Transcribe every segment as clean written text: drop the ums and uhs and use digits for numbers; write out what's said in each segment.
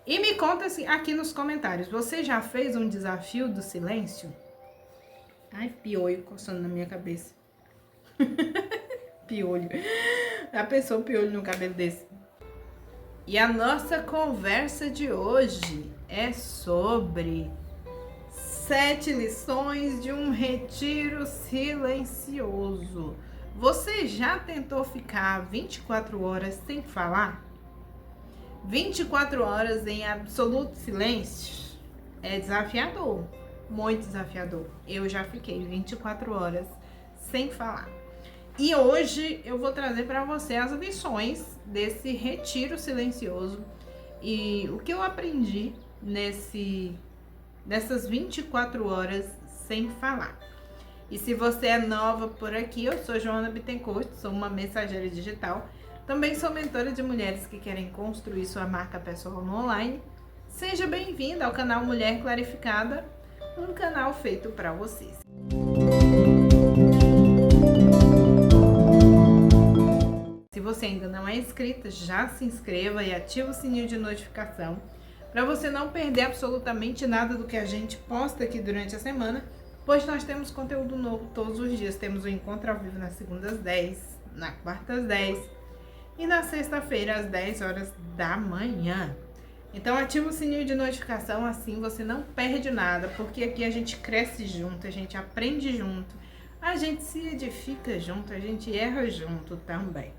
E me conta aqui nos comentários, você já fez um desafio do silêncio? Ai, piolho coçando na minha cabeça. Piolho. Já pensou piolho no cabelo desse? E a nossa conversa de hoje é sobre 7 lições de um retiro silencioso. Você já tentou ficar 24 horas sem falar? 24 horas em absoluto silêncio é desafiador, muito desafiador. Eu já fiquei 24 horas sem falar. E hoje eu vou trazer para você as lições desse retiro silencioso e o que eu aprendi nessas 24 horas sem falar. E se você é nova por aqui, eu sou Joana Bittencourt, sou uma mensageira digital. Também sou mentora de mulheres que querem construir sua marca pessoal no online. Seja bem-vinda ao canal Mulher Clarificada, um canal feito para vocês. Se você ainda não é inscrita, já se inscreva e ative o sininho de notificação para você não perder absolutamente nada do que a gente posta aqui durante a semana, pois nós temos conteúdo novo todos os dias. Temos o encontro ao vivo nas segundas às 10, na quarta às 10 e na sexta-feira às 10 horas da manhã. Então ativa o sininho de notificação, assim você não perde nada, porque aqui a gente cresce junto, a gente aprende junto, a gente se edifica junto, a gente erra junto também.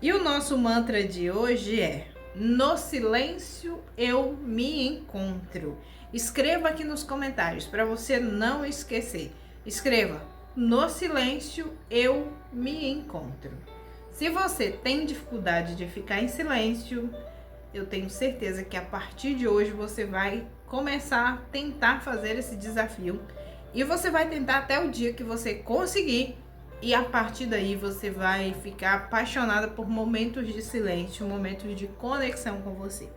E o nosso mantra de hoje é: no silêncio eu me encontro. Escreva aqui nos comentários para você não esquecer. Escreva: no silêncio eu me encontro. Se você tem dificuldade de ficar em silêncio, eu tenho certeza que a partir de hoje você vai começar a tentar fazer esse desafio. E você vai tentar até o dia que você conseguir. E a partir daí você vai ficar apaixonada por momentos de silêncio, momentos de conexão com você.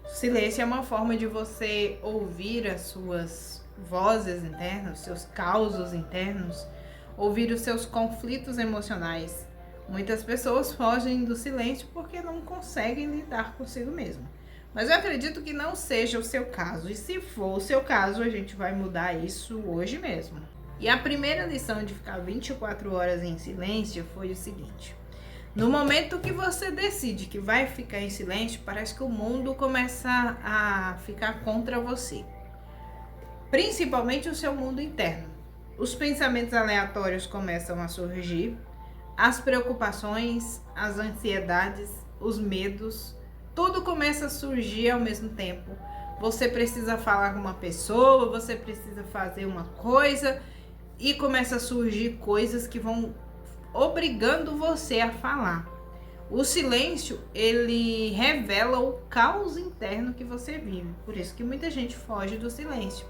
O silêncio é uma forma de você ouvir as suas vozes internas, os seus causos internos, ouvir os seus conflitos emocionais. Muitas pessoas fogem do silêncio porque não conseguem lidar consigo mesmo. Mas eu acredito que não seja o seu caso. E se for o seu caso, a gente vai mudar isso hoje mesmo. E a primeira lição de ficar 24 horas em silêncio foi o seguinte: no momento que você decide que vai ficar em silêncio, parece que o mundo começa a ficar contra você. Principalmente o seu mundo interno. Os pensamentos aleatórios começam a surgir, as preocupações, as ansiedades, os medos, tudo começa a surgir ao mesmo tempo. Você precisa falar com uma pessoa, você precisa fazer uma coisa e começa a surgir coisas que vão obrigando você a falar. O silêncio, ele revela o caos interno que você vive. Por isso que muita gente foge do silêncio.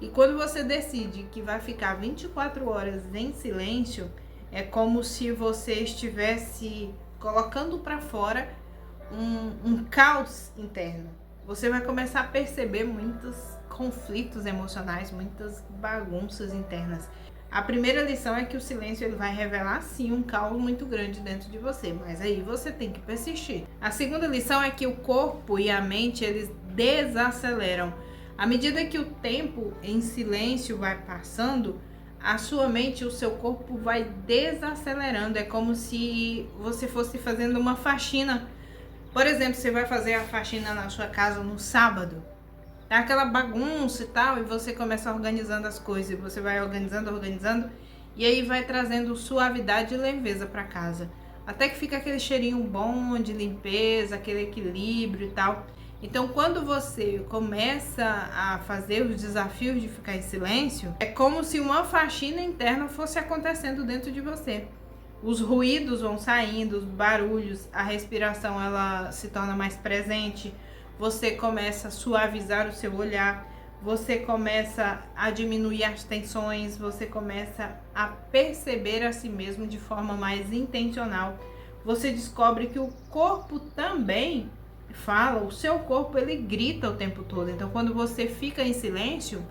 E quando você decide que vai ficar 24 horas em silêncio, é como se você estivesse colocando para fora um caos interno. Você vai começar a perceber muitos conflitos emocionais, muitas bagunças internas. A primeira lição é que o silêncio ele vai revelar sim um caos muito grande dentro de você, mas aí você tem que persistir. A segunda lição é que o corpo e a mente eles desaceleram. À medida que o tempo em silêncio vai passando, a sua mente e o seu corpo vai desacelerando. É como se você fosse fazendo uma faxina. Por exemplo, você vai fazer a faxina na sua casa no sábado. Tá aquela bagunça e tal, e você começa organizando as coisas, e você vai organizando, e aí vai trazendo suavidade e leveza para casa. Até que fica aquele cheirinho bom de limpeza, aquele equilíbrio e tal. Então, quando você começa a fazer os desafios de ficar em silêncio, é como se uma faxina interna fosse acontecendo dentro de você. Os ruídos vão saindo, os barulhos, a respiração ela se torna mais presente. Você começa a suavizar o seu olhar, você começa a diminuir as tensões, você começa a perceber a si mesmo de forma mais intencional. Você descobre que o corpo também fala, o seu corpo ele grita o tempo todo. Então quando você fica em silêncio,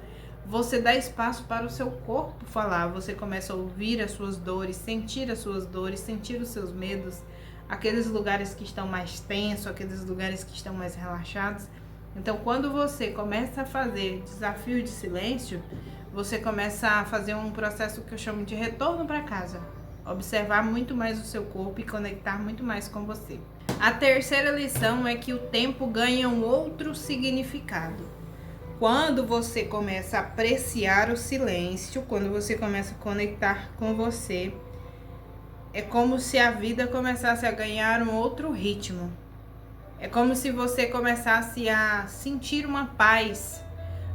você dá espaço para o seu corpo falar, você começa a ouvir as suas dores, sentir os seus medos, aqueles lugares que estão mais tensos, aqueles lugares que estão mais relaxados. Então, quando você começa a fazer desafio de silêncio, você começa a fazer um processo que eu chamo de retorno para casa. Observar muito mais o seu corpo e conectar muito mais com você. A terceira lição é que o tempo ganha um outro significado. Quando você começa a apreciar o silêncio, quando você começa a conectar com você, é como se a vida começasse a ganhar um outro ritmo. É como se você começasse a sentir uma paz.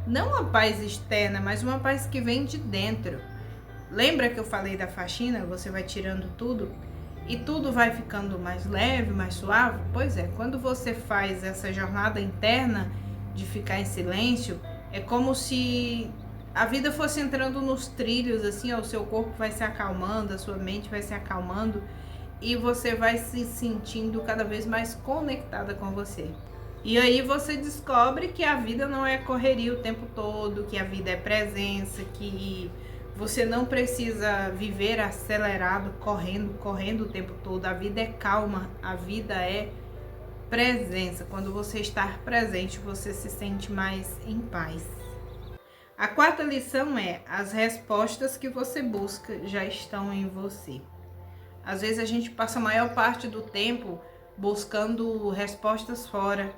Não uma paz externa, mas uma paz que vem de dentro. Lembra que eu falei da faxina? Você vai tirando tudo e tudo vai ficando mais leve, mais suave? Pois é, quando você faz essa jornada interna de ficar em silêncio, é como se a vida fosse entrando nos trilhos, assim, ó, o seu corpo vai se acalmando, a sua mente vai se acalmando e você vai se sentindo cada vez mais conectada com você. E aí você descobre que a vida não é correria o tempo todo, que a vida é presença, que você não precisa viver acelerado, correndo o tempo todo. A vida é calma, a vida é presença. Quando você está presente, você se sente mais em paz. A quarta lição é: as respostas que você busca já estão em você. Às vezes a gente passa a maior parte do tempo buscando respostas fora,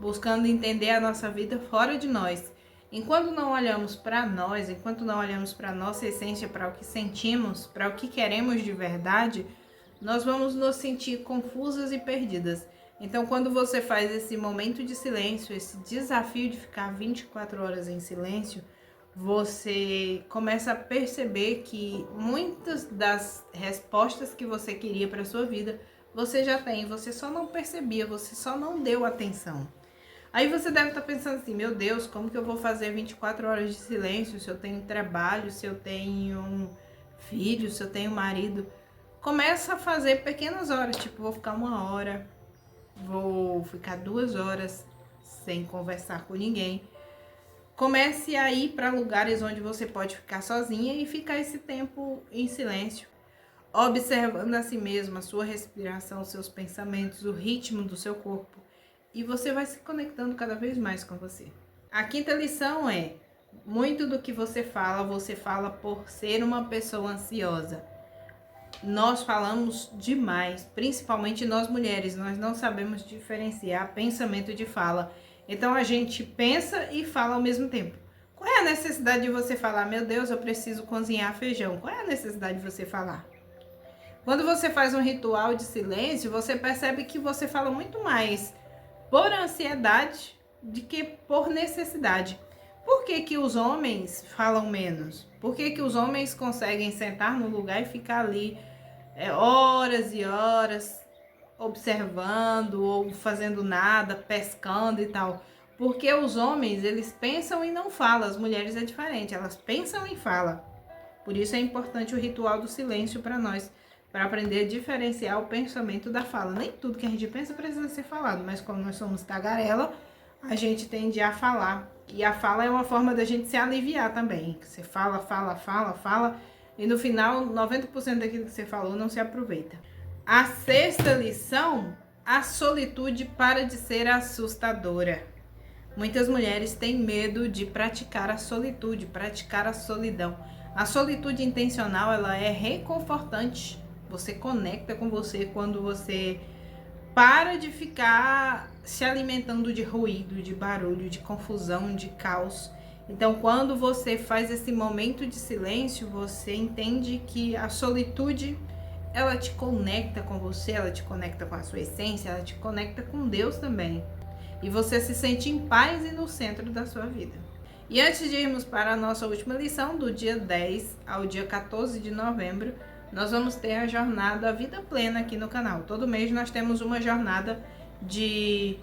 buscando entender a nossa vida fora de nós. Enquanto não olhamos para nós, enquanto não olhamos para a nossa essência, para o que sentimos, para o que queremos de verdade, nós vamos nos sentir confusas e perdidas. Então, quando você faz esse momento de silêncio, esse desafio de ficar 24 horas em silêncio, você começa a perceber que muitas das respostas que você queria para a sua vida, você já tem, você só não percebia, você só não deu atenção. Aí você deve estar pensando assim: meu Deus, como que eu vou fazer 24 horas de silêncio se eu tenho trabalho, se eu tenho um filho, se eu tenho marido? Começa a fazer pequenas horas, tipo, vou ficar 1 hora, vou ficar 2 horas sem conversar com ninguém. Comece a ir para lugares onde você pode ficar sozinha e ficar esse tempo em silêncio, observando a si mesma, a sua respiração, seus pensamentos, o ritmo do seu corpo. E você vai se conectando cada vez mais com você. A quinta lição é: muito do que você fala por ser uma pessoa ansiosa. Nós falamos demais, principalmente nós mulheres, nós não sabemos diferenciar pensamento de fala. Então a gente pensa e fala ao mesmo tempo. Qual é a necessidade de você falar: meu Deus, eu preciso cozinhar feijão? Qual é a necessidade de você falar? Quando você faz um ritual de silêncio, você percebe que você fala muito mais por ansiedade do que por necessidade. Por que que os homens falam menos? Por que que os homens conseguem sentar no lugar e ficar ali horas e horas observando ou fazendo nada, pescando e tal? Porque os homens, eles pensam e não falam. As mulheres é diferente, elas pensam e falam. Por isso é importante o ritual do silêncio para nós, para aprender a diferenciar o pensamento da fala. Nem tudo que a gente pensa precisa ser falado, mas como nós somos tagarela, a gente tende a falar. E a fala é uma forma da gente se aliviar também. Você fala, e no final 90% daquilo que você falou não se aproveita. A sexta lição: a solitude para de ser assustadora. Muitas mulheres têm medo de praticar a solitude, praticar a solidão. A solitude intencional, ela é reconfortante. Você conecta com você quando você para de ficar se alimentando de ruído, de barulho, de confusão, de caos. Então, quando você faz esse momento de silêncio, você entende que a solitude, ela te conecta com você, ela te conecta com a sua essência, ela te conecta com Deus também. E você se sente em paz e no centro da sua vida. E antes de irmos para a nossa última lição, do dia 10 ao dia 14 de novembro, nós vamos ter a jornada Vida Plena aqui no canal. Todo mês nós temos uma jornada de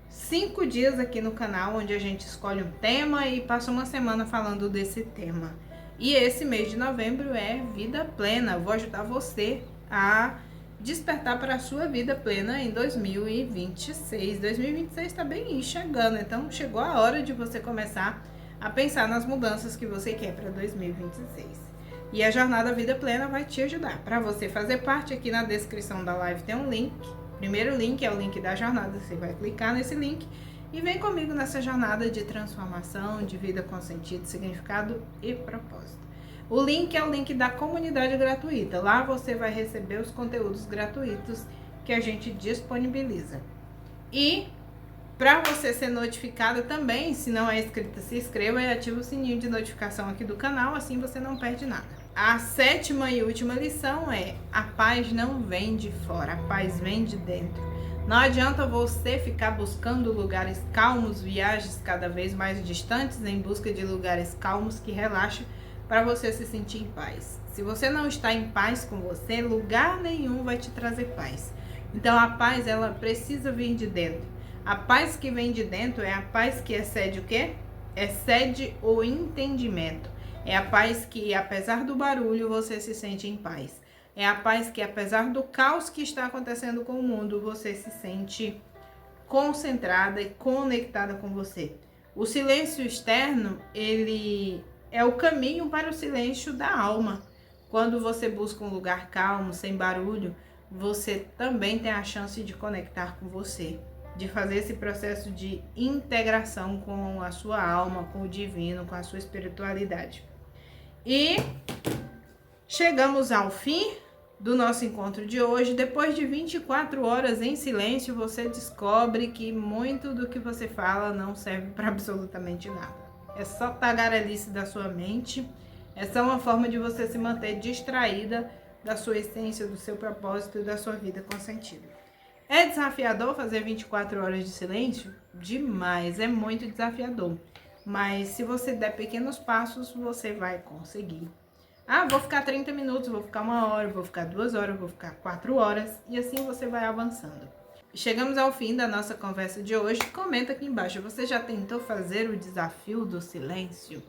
5 dias aqui no canal, onde a gente escolhe um tema e passa uma semana falando desse tema. E esse mês de novembro é Vida Plena. Eu vou ajudar você a despertar para a sua vida plena em 2026. 2026 está bem chegando, então chegou a hora de você começar a pensar nas mudanças que você quer para 2026. E a jornada Vida Plena vai te ajudar. Para você fazer parte, aqui na descrição da live tem um link. O primeiro link é o link da jornada. Você vai clicar nesse link E vem comigo nessa jornada de transformação, de vida com sentido, significado e propósito. O link é o link da comunidade gratuita. Lá você vai receber os conteúdos gratuitos que a gente disponibiliza. E para você ser notificada também, se não é inscrita, se inscreva e ative o sininho de notificação aqui do canal, assim você não perde nada. A 7ª e última lição é: a paz não vem de fora, a paz vem de dentro. Não adianta você ficar buscando lugares calmos, viagens cada vez mais distantes em busca de lugares calmos que relaxem para você se sentir em paz. Se você não está em paz com você, lugar nenhum vai te trazer paz. Então a paz, ela precisa vir de dentro. A paz que vem de dentro é a paz que excede o quê? Excede o entendimento. É a paz que, apesar do barulho, você se sente em paz. É a paz que, apesar do caos que está acontecendo com o mundo, você se sente concentrada e conectada com você. O silêncio externo, ele é o caminho para o silêncio da alma. Quando você busca um lugar calmo, sem barulho, você também tem a chance de conectar com você, de fazer esse processo de integração com a sua alma, com o divino, com a sua espiritualidade. E chegamos ao fim do nosso encontro de hoje. Depois de 24 horas em silêncio, você descobre que muito do que você fala não serve para absolutamente nada. É só tagarelice da sua mente, é só uma forma de você se manter distraída da sua essência, do seu propósito e da sua vida com sentido. É desafiador fazer 24 horas de silêncio? Demais, é muito desafiador. Mas se você der pequenos passos, você vai conseguir. Ah, vou ficar 30 minutos, vou ficar 1 hora, vou ficar 2 horas, vou ficar 4 horas. E assim você vai avançando. Chegamos ao fim da nossa conversa de hoje. Comenta aqui embaixo, você já tentou fazer o desafio do silêncio?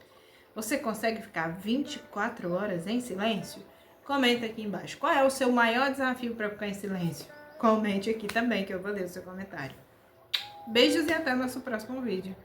Você consegue ficar 24 horas em silêncio? Comenta aqui embaixo. Qual é o seu maior desafio para ficar em silêncio? Comente aqui também que eu vou ler o seu comentário. Beijos e até o nosso próximo vídeo.